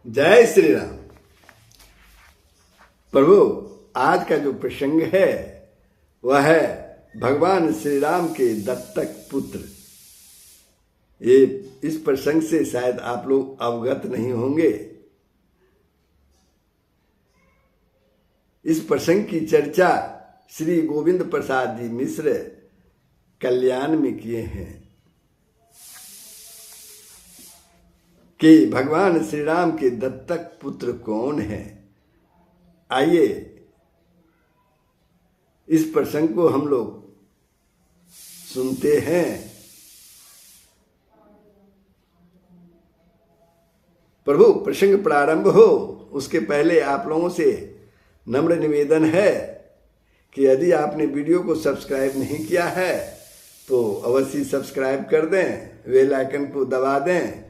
जय श्री राम। प्रभु, आज का जो प्रसंग है वह है भगवान श्री राम के दत्तक पुत्र। ये इस प्रसंग से शायद आप लोग अवगत नहीं होंगे। इस प्रसंग की चर्चा श्री गोविंद प्रसाद जी मिश्र कल्याण में किए हैं कि भगवान श्री राम के दत्तक पुत्र कौन है। आइए इस प्रसंग को हम लोग सुनते हैं। प्रभु, प्रसंग प्रारंभ हो उसके पहले आप लोगों से नम्र निवेदन है कि यदि आपने वीडियो को सब्सक्राइब नहीं किया है तो अवश्य सब्सक्राइब कर दें, बेल आइकन को दबा दें,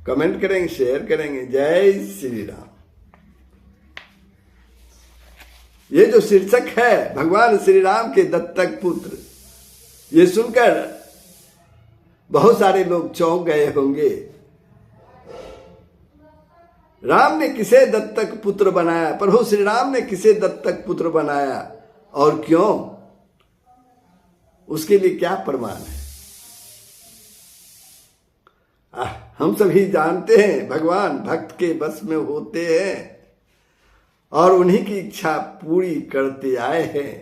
कमेंट करेंगे, शेयर करेंगे। जय श्री राम। ये जो शीर्षक है भगवान श्री राम के दत्तक पुत्र, ये सुनकर बहुत सारे लोग चौंक गए होंगे। राम ने किसे दत्तक पुत्र बनाया? प्रभु श्री राम ने किसे दत्तक पुत्र बनाया और क्यों? उसके लिए क्या प्रमाण है? हम सभी जानते हैं भगवान भक्त के बस में होते हैं और उन्हीं की इच्छा पूरी करते आए हैं।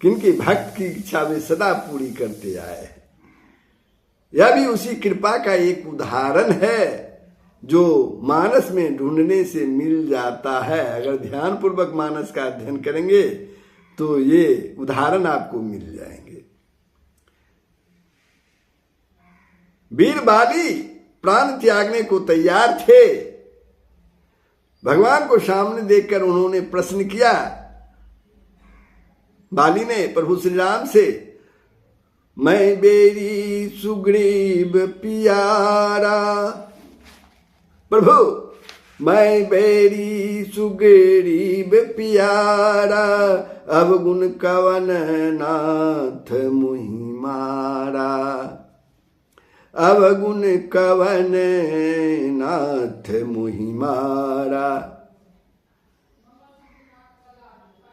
किनकी? भक्त की इच्छा वे सदा पूरी करते आए हैं। यह भी उसी कृपा का एक उदाहरण है जो मानस में ढूंढने से मिल जाता है। अगर ध्यान पूर्वक मानस का अध्ययन करेंगे तो ये उदाहरण आपको मिल जाएंगे। वीर बाली प्राण त्यागने को तैयार थे। भगवान को सामने देखकर उन्होंने प्रश्न किया, बाली ने प्रभु श्री राम से, मैं बेरी सुग्रीव पियारा। प्रभु, मैं बेरी सुग्रीव पियारा, अवगुण कवन नाथ मुहि मारा। अवगुण कवन नाथ मुहि मारा।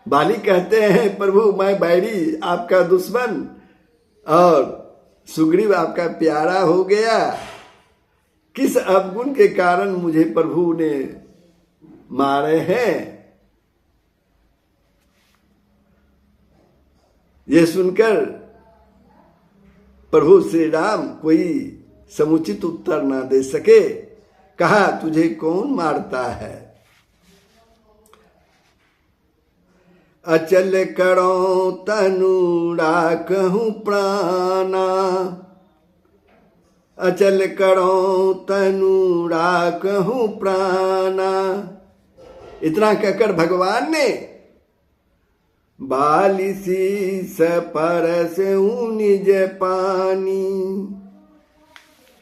बाली कहते हैं, प्रभु मैं बैरी आपका दुश्मन और सुग्रीव आपका प्यारा हो गया। किस अवगुण के कारण मुझे प्रभु ने मारे हैं? यह सुनकर प्रभु श्री राम कोई समुचित उत्तर ना दे सके। कहा, तुझे कौन मारता है? अचल करो तनु राखहु प्राणा। अचल करो तनु राखहु प्राणा। इतना कहकर भगवान ने बाली शीस परस निज पानी।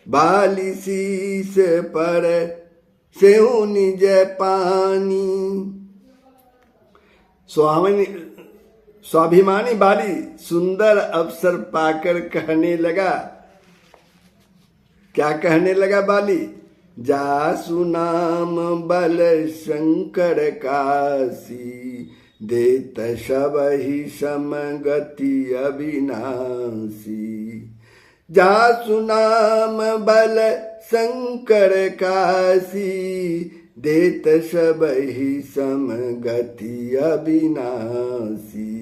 बाली शीस पर से निज पानी। स्वाभिमानी बाली सुंदर अवसर पाकर कहने लगा। क्या कहने लगा बाली? जासु नाम बल शंकर काशी, देत सबहि समगति अविनाशी। जासु नाम बल शंकर काशी, देत सबहि समगति अविनाशी।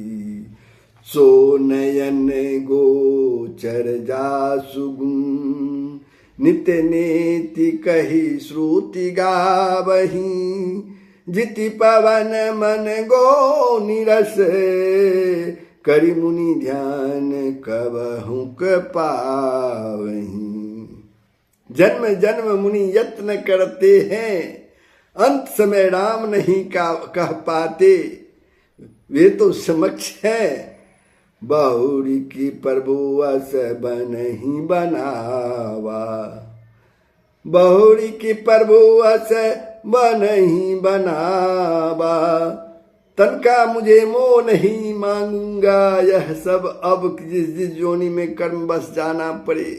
सो नयन गोचर जासु गुण, नित नेति कही श्रुति गावही। जिति पवन मन गो निरस, करि मुनि ध्यान कबहु पावहीं। जन्म जन्म मुनि यत्न करते हैं, अंत समय राम नहीं कह पाते। वे तो समक्ष है, बहुरी की प्रभु अस बनहि बनावा। बहुरी की प्रभु अस बनहि बनावा। तन का मुझे मोह नहीं मांगूंगा, यह सब अब जिस जिस जोनी में कर्म बस जाना पड़े।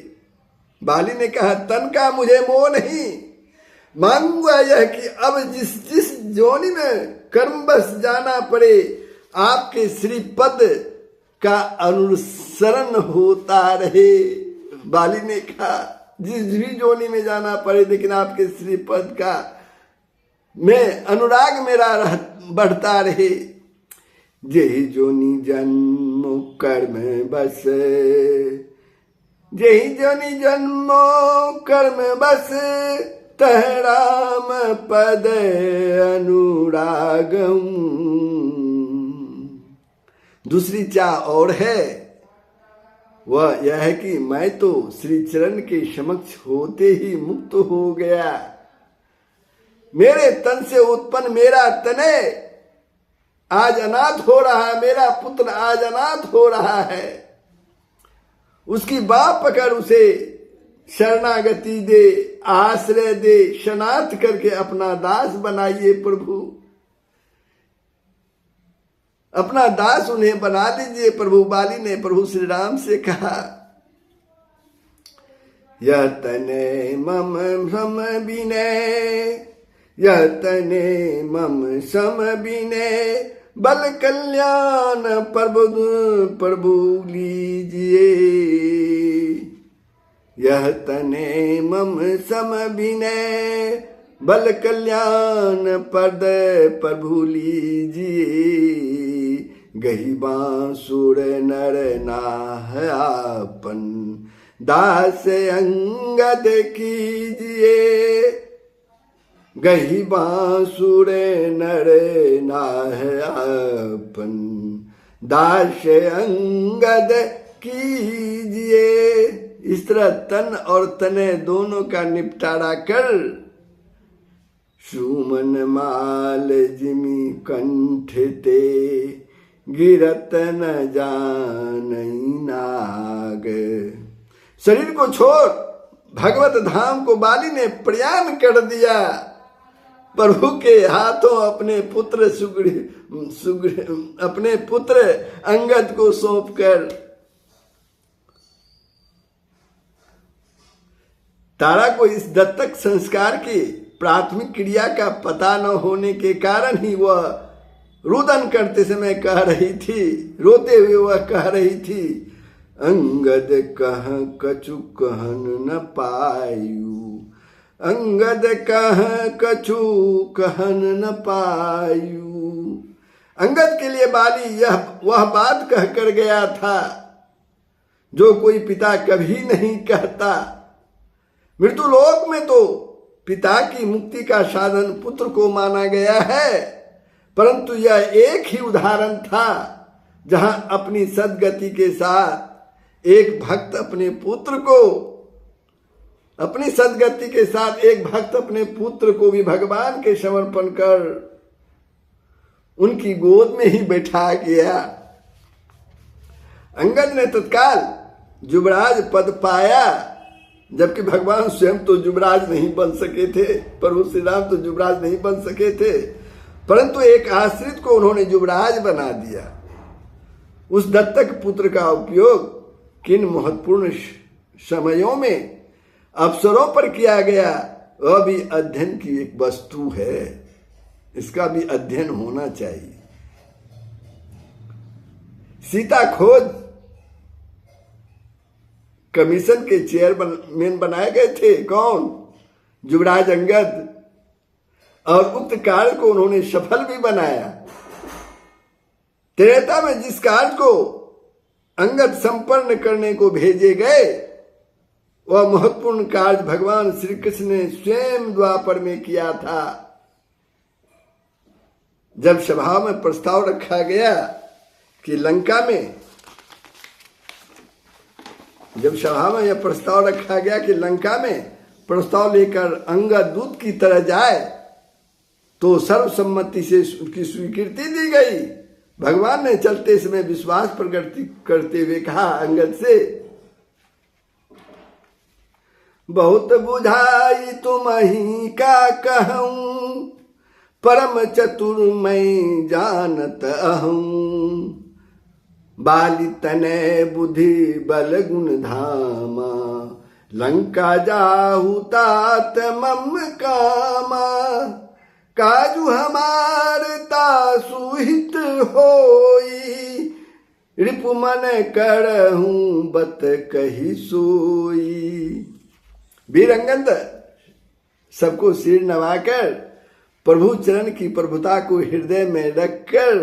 बाली ने कहा, तन का मुझे मोह नहीं, मांगूंगा यह कि अब जिस जिस जोनी में कर्मवश जाना पड़े आपके श्रीपद का अनुसरण होता रहे। बाली ने कहा, जिस भी जोनी में जाना पड़े लेकिन आपके श्रीपद का में अनुराग मेरा बढ़ता रहे। जेहि जोनी जन्म कर्म बस, जेहि जोनी जन्म कर्म बस, तह राम पद अनुरागम। दूसरी चाह और है, वह यह है कि मैं तो श्री चरण के समक्ष होते ही मुक्त हो गया। मेरे तन से उत्पन्न मेरा तने आज अनाथ हो रहा है, मेरा पुत्र आज अनाथ हो रहा है। उसकी बात पकड़ उसे शरणागति दे, आश्रय दे, शनाथ करके अपना दास बनाइए प्रभु, अपना दास उन्हें बना दीजिए प्रभु। बाली ने प्रभु श्री राम से कहा, यह तने मम सम बिने, यह तने मम सम बिने, बल कल्याण प्रभु लीजिए। यह तने मम सम बिने, बल कल्याण पद प्रभु लीजिए। गही बांसुर नर नाहयापन, दास अंगद कीजिए। गही बांसुर नर नाहयापन, दास अंगद कीजिए। इस तरह तन और तने दोनों का निपटारा कर सुमन माल जिमि कंठ ते, गिरत न जानई नाग। शरीर को छोड़ भगवत धाम को बाली ने प्रयाण कर दिया। प्रभु के हाथों अपने पुत्र अंगद को सौंपकर तारा को इस दत्तक संस्कार की प्राथमिक क्रिया का पता न होने के कारण ही वह रुदन करते समय कह रही थी, रोते हुए वह कह रही थी, अंगद कह कछु कहन न पायु, अंगद कह कछु कहन न पायु। अंगद के लिए बाली वह बात कह कर गया था जो कोई पिता कभी नहीं कहता। मृत्युलोक में तो पिता की मुक्ति का साधन पुत्र को माना गया है, परंतु यह एक ही उदाहरण था जहां अपनी सद्गति के साथ एक भक्त अपने पुत्र को, अपनी सद्गति के साथ एक भक्त अपने पुत्र को भी भगवान के समर्पण कर उनकी गोद में ही बैठा गया। अंगद ने तत्काल युवराज पद पाया, जबकि भगवान स्वयं तो युवराज नहीं बन सके थे, प्रभु श्री राम तो युवराज नहीं बन सके थे, परंतु एक आश्रित को उन्होंने युवराज बना दिया। उस दत्तक पुत्र का उपयोग किन महत्वपूर्ण समयों में अवसरों पर किया गया, वह भी अध्ययन की एक वस्तु है, इसका भी अध्ययन होना चाहिए। सीता खोज कमीशन के चेयरमैन बनाए गए थे, कौन? युवराज अंगद, और उक्त कार्य को उन्होंने सफल भी बनाया। त्रेता में जिस कार्य को अंगद संपन्न करने को भेजे गए, वह महत्वपूर्ण कार्य भगवान श्री कृष्ण ने स्वयं द्वापर में किया था। जब सभा में प्रस्ताव रखा गया कि लंका में, जब सभा में यह प्रस्ताव रखा गया कि लंका में प्रस्ताव लेकर अंगद दूत की तरह जाए, तो सर्वसम्मति से उसकी स्वीकृति दी गई। भगवान ने चलते समय विश्वास प्रकट करते हुए कहा अंगद से, बहुत बुझाई तुमहि का कहूं, परम चतुर मैं जानत अहूं। बाली तनय बुद्धि बल गुण धामा, लंका जाहु तात मम कामा, काजु हमार तासु हित होई, रिपु मन करहूं बत कही सोई। वीरंगद सबको सिर नवाकर प्रभु चरण की प्रभुता को हृदय में रखकर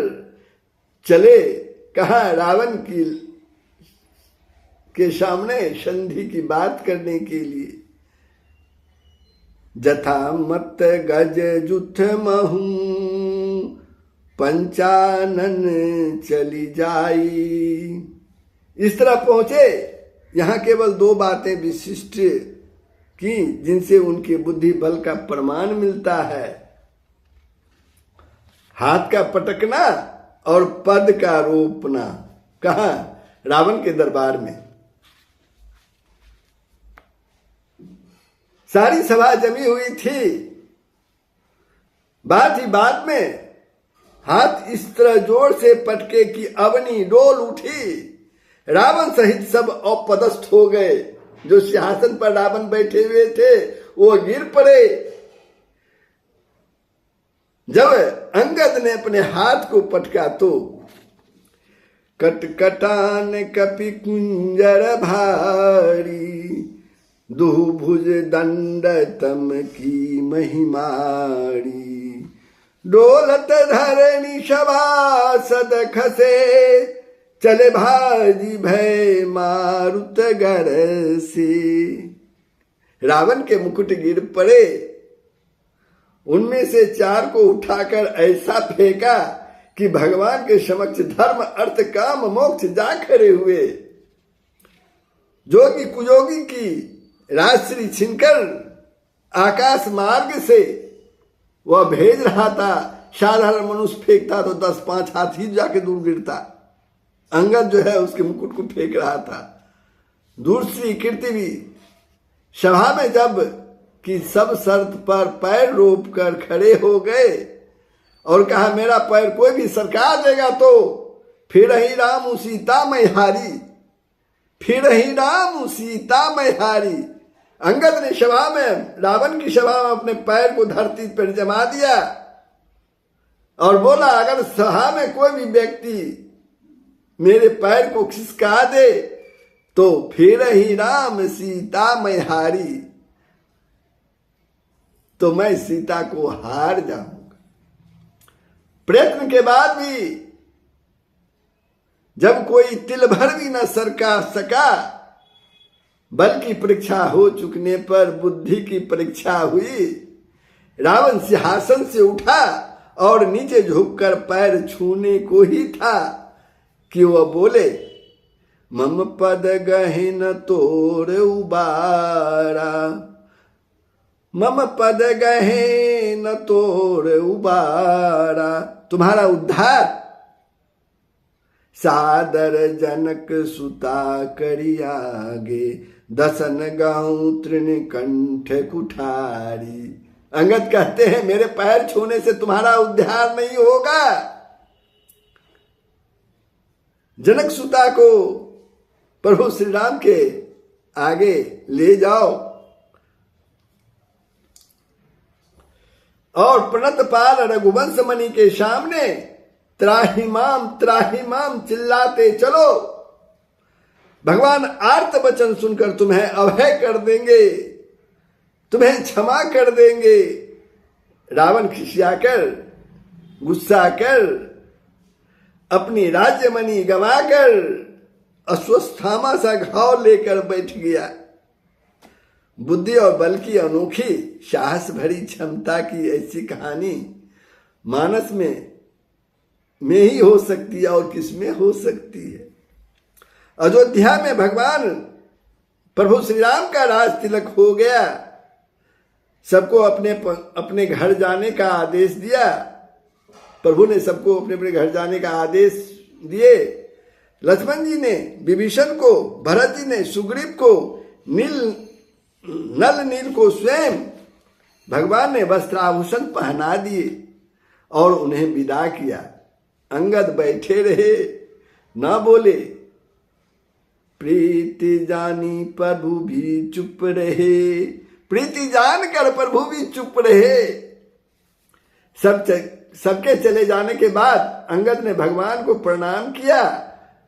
चले। कहा रावण के सामने संधि की बात करने के लिए। जथा मत गज जुथ महू, पंचानन चली जाई। इस तरह पहुंचे, यहां केवल 2 बातें विशिष्ट की जिनसे उनके बुद्धि बल का प्रमाण मिलता है। हाथ का पटकना और पद का रोपना। कहा? रावण के दरबार में। सारी सभा जमी हुई थी। बात ही बात में हाथ इस तरह जोर से पटके कि अवनी डोल उठी। रावण सहित सब अपदस्थ हो गए। जो सिंहासन पर रावण बैठे हुए थे वो गिर पड़े। जब अंगद ने अपने हाथ को पटका तो कटकटान कपि कुंजर भारी, दुभुज दंड तम की महिमारी। डोलत धरणी सभासद खसे, चले भाजी भय मारुत गर से। रावण के मुकुट गिर पड़े। उनमें से 4 को उठाकर ऐसा फेंका कि भगवान के समक्ष धर्म अर्थ काम मोक्ष जा खड़े हुए। जोगी कुयोगी की राजश्री छीनकर आकाश मार्ग से वह भेज रहा था। साधारण मनुष्य फेंकता तो 10-5 हाथ ही जाके दूर गिरता। अंगद जो है उसके मुकुट को फेंक रहा था। दूसरी कीर्ति भी सभा में जब कि सब शर्त पर पैर रोप कर खड़े हो गए और कहा मेरा पैर कोई भी सरका देगा तो फिर ही राम सीता मैं हारी, फिर ही राम सीता मैं हारी। अंगद ने सभा में, रावण की सभा में अपने पैर को धरती पर जमा दिया और बोला अगर सभा में कोई भी व्यक्ति मेरे पैर को खिसका दे तो फिर ही राम सीता मैं हारी, तो मैं सीता को हार जाऊंगा। प्रयत्न के बाद भी जब कोई तिल भर भी न सरका सका, बल की परीक्षा हो चुकने पर बुद्धि की परीक्षा हुई। रावण सिंहासन से उठा और नीचे झुककर पैर छूने को ही था कि वह बोले मम पद गहिन तोर उबारा, मम पद गहिन तोर उबारा। तुम्हारा उद्धार सादर जनक सुता करियागे, दसन गांव तृण कंठ कुठारी। अंगद कहते हैं मेरे पैर छूने से तुम्हारा उद्धार नहीं होगा। जनक सुता को प्रभु श्री राम के आगे ले जाओ और प्रणत पाल रघुवंश मणि के सामने त्राहिमाम चिल्लाते चलो। भगवान आर्त वचन सुनकर तुम्हें अभय कर देंगे, तुम्हें क्षमा कर देंगे। रावण खिसियाकर, गुस्सा कर, अपनी राज्यमणि गवाकर अस्वस्थामा सा घाव लेकर बैठ गया। बुद्धि और बल की अनोखी साहस भरी क्षमता की ऐसी कहानी मानस में ही हो सकती है और किसमें हो सकती है। अयोध्या में भगवान प्रभु श्री राम का राज तिलक हो गया। सबको अपने अपने घर जाने का आदेश दिया। प्रभु ने सबको अपने अपने घर जाने का आदेश दिए। लक्ष्मण जी ने विभीषण को, भरत जी ने सुग्रीव को, नल नील को स्वयं भगवान ने वस्त्राभूषण पहना दिए और उन्हें विदा किया। अंगद बैठे रहे, ना बोले। प्रीति जानी प्रभु भी चुप रहे। प्रीति जानकर प्रभु भी चुप रहे। सबके चले जाने के बाद अंगद ने भगवान को प्रणाम किया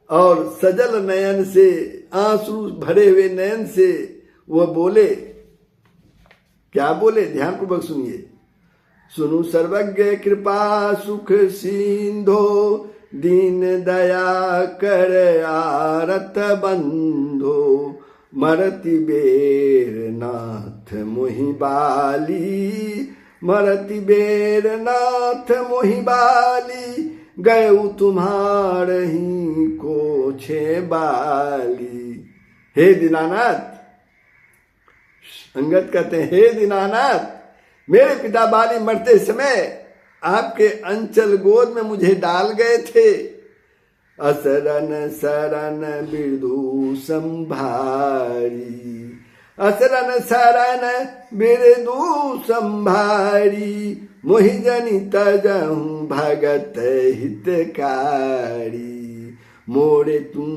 और सजल नयन से, आंसू भरे हुए नयन से वह बोले। क्या बोले? ध्यानपूर्वक सुनिए। सुनु सर्वज्ञ कृपा सुख सिंधो, दीन दया कर आरत बंधो, मरति बेर नाथ मोहि बाली, मरति बेर नाथ मोहि बाली, गयु तुम्हारही को छे बाली। हे दीनानाथ, अंगद कहते हैं, हे दीनानाथ, मेरे पिता बाली मरते समय आपके अंचल गोद में मुझे डाल गए थे। असरन सरन बिरदु संभारी, असरन सरन बिरदु संभारी, मोहि जनि तजहु भगत हितकारी। मोरे तुम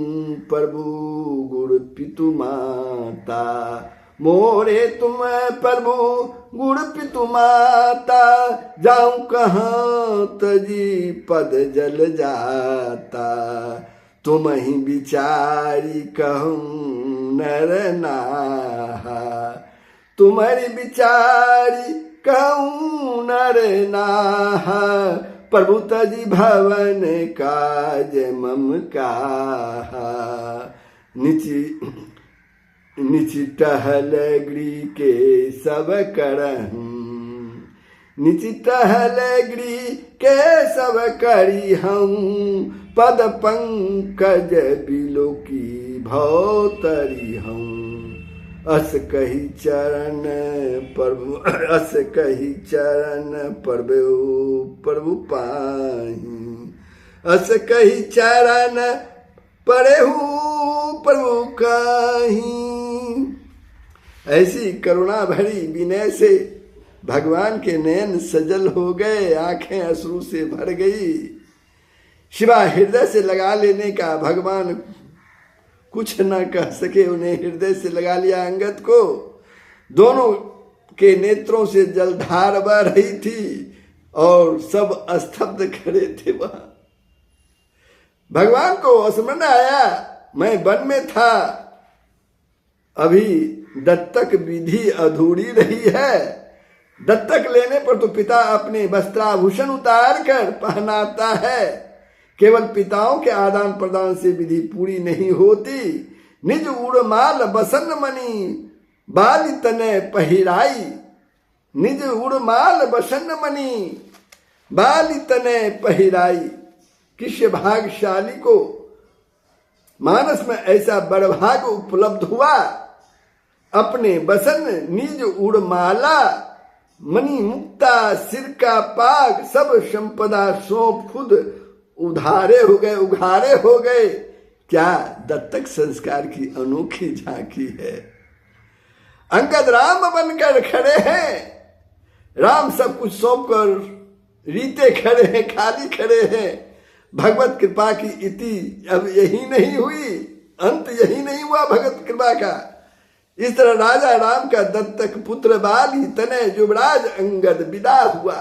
प्रभु गुरु पितु माता, मोरे तुम प्रभु गुरु पितु माता, जाऊं कहाँ तजी पद जल जाता। तुम ही बिचारी कहूँ नर नाहा, तुम्हारी बिचारी कहूँ नर नाहा। प्रभु तजी भवन काज मम काहा, निचि टहल गृह के सब करहूं, निचि टहल गृह के सब करी हूँ। पद पंकज बिलो की भौतरी हूँ। अस कही चरण प्रभु, अस कही चरण प्रभु प्रभु पाही, अस कही चरण पढ़ेहू प्रभु कहीं। ऐसी करुणा भरी विनय से भगवान के नयन सजल हो गए, आंखें अश्रु से भर गई। शिवा हृदय से लगा लेने का भगवान कुछ न कह सके, उन्हें हृदय से लगा लिया अंगद को। दोनों के नेत्रों से जलधार बह रही थी और सब स्तब्ध खड़े थे वहां। भगवान को स्मरण आया, मैं वन में था, अभी दत्तक विधि अधूरी रही है। दत्तक लेने पर तो पिता अपने वस्त्राभूषण उतार कर पहनाता है, केवल पिताओं के आदान प्रदान से विधि पूरी नहीं होती। निज उड़माल बसन मणि बाली तने पहिराई, निज उड़माल बसन मणि बाली तने पहिराई। किस भाग्यशाली को मानस में ऐसा बड़भाग उपलब्ध हुआ, अपने बसन निज उड़माला, मणि मुक्ता सिर का पाग, सब संपदा सौंप खुद उधारे हो गए, उघारे हो गए। क्या दत्तक संस्कार की अनोखी झांकी है। अंगद राम बनकर खड़े हैं, राम सब कुछ सौंप कर रीते खड़े हैं, खाली खड़े हैं। भगवत कृपा की इति अब यही नहीं हुई, अंत यही नहीं हुआ भगवत कृपा का। इस तरह राजा राम का दत्तक पुत्र बाली तनय युवराज अंगद विदा हुआ।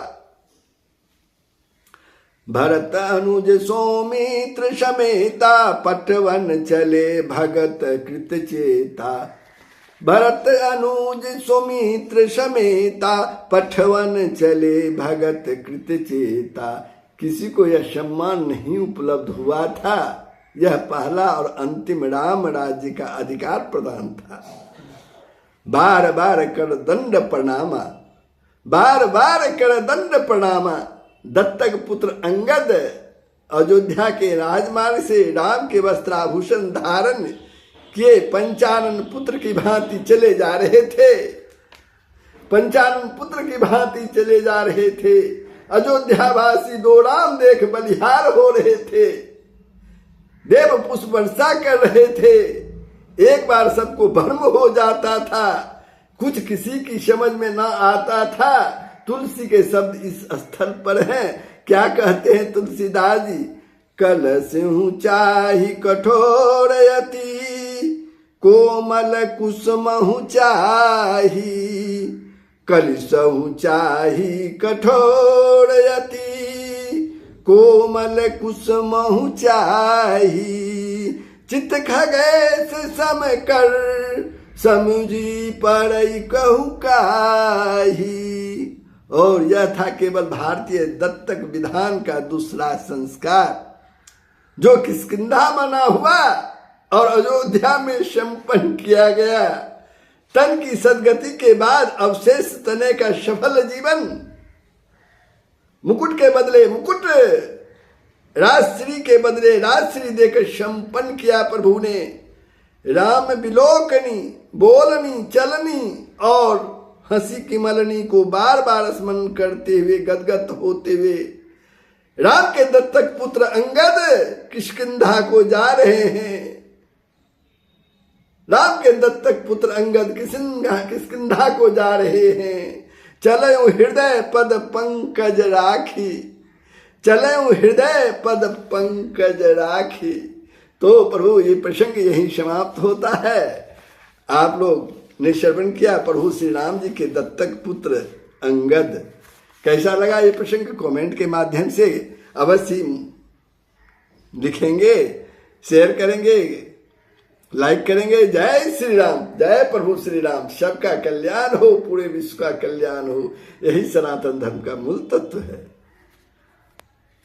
भरत अनुज सौमित्र समेता, पटवन चले भगत कृत चेता। भरत अनुज सौमित्र समेता, पटवन चले भगत कृत चेता। किसी को यह सम्मान नहीं उपलब्ध हुआ था। यह पहला और अंतिम राम राज्य का अधिकार प्रदान था। बार बार कर दंड प्रणामा, बार बार कर दंड प्रणामा। दत्तक पुत्र अंगद अयोध्या के राजमार्ग से राम के वस्त्राभूषण धारण किए पंचानन पुत्र की भांति चले जा रहे थे, पंचानन पुत्र की भांति चले जा रहे थे। अयोध्यावासी दो राम देख बलिहार हो रहे थे, देव पुष्प वर्षा कर रहे थे। एक बार सबको भ्रम हो जाता था, कुछ किसी की समझ में ना आता था। तुलसी के शब्द इस स्थल पर हैं। क्या कहते हैं तुलसीदास जी? कल सिंह चाही कठोर यति, कोमल कुसुमहु चाही, कलिसहु चाही कठोर यति। कोमल कुसुमहु चाही, चित खगेश सम कर, समुझी पड़ई कहु काही। और यह था केवल भारतीय दत्तक विधान का दूसरा संस्कार, जो किष्किंधा मना हुआ और अयोध्या में संपन्न किया गया। तन की सदगति के बाद अवशेष तने का सफल जीवन, मुकुट के बदले मुकुट, राजश्री के बदले राजश्री देकर संपन्न किया प्रभु ने। राम विलोकनी, बोलनी, चलनी और हंसी की मलनी को बार बार स्मरण करते हुए गदगद होते हुए राम के दत्तक पुत्र अंगद किष्किंधा को जा रहे हैं। राम के दत्तक पुत्र अंगद किष्किंधा को जा रहे हैं। चले हृदय पद पंकज राखी, चले हृदय पद पंकज राखी। तो प्रभु ये प्रसंग यही समाप्त होता है। आप लोग ने श्रवण किया प्रभु श्री राम जी के दत्तक पुत्र अंगद। कैसा लगा ये प्रसंग कमेंट के माध्यम से अवश्य लिखेंगे, शेयर करेंगे, लाइक करेंगे। जय श्री राम, जय प्रभु श्री राम। सबका कल्याण हो, पूरे विश्व का कल्याण हो, यही सनातन धर्म का मूल तत्व है।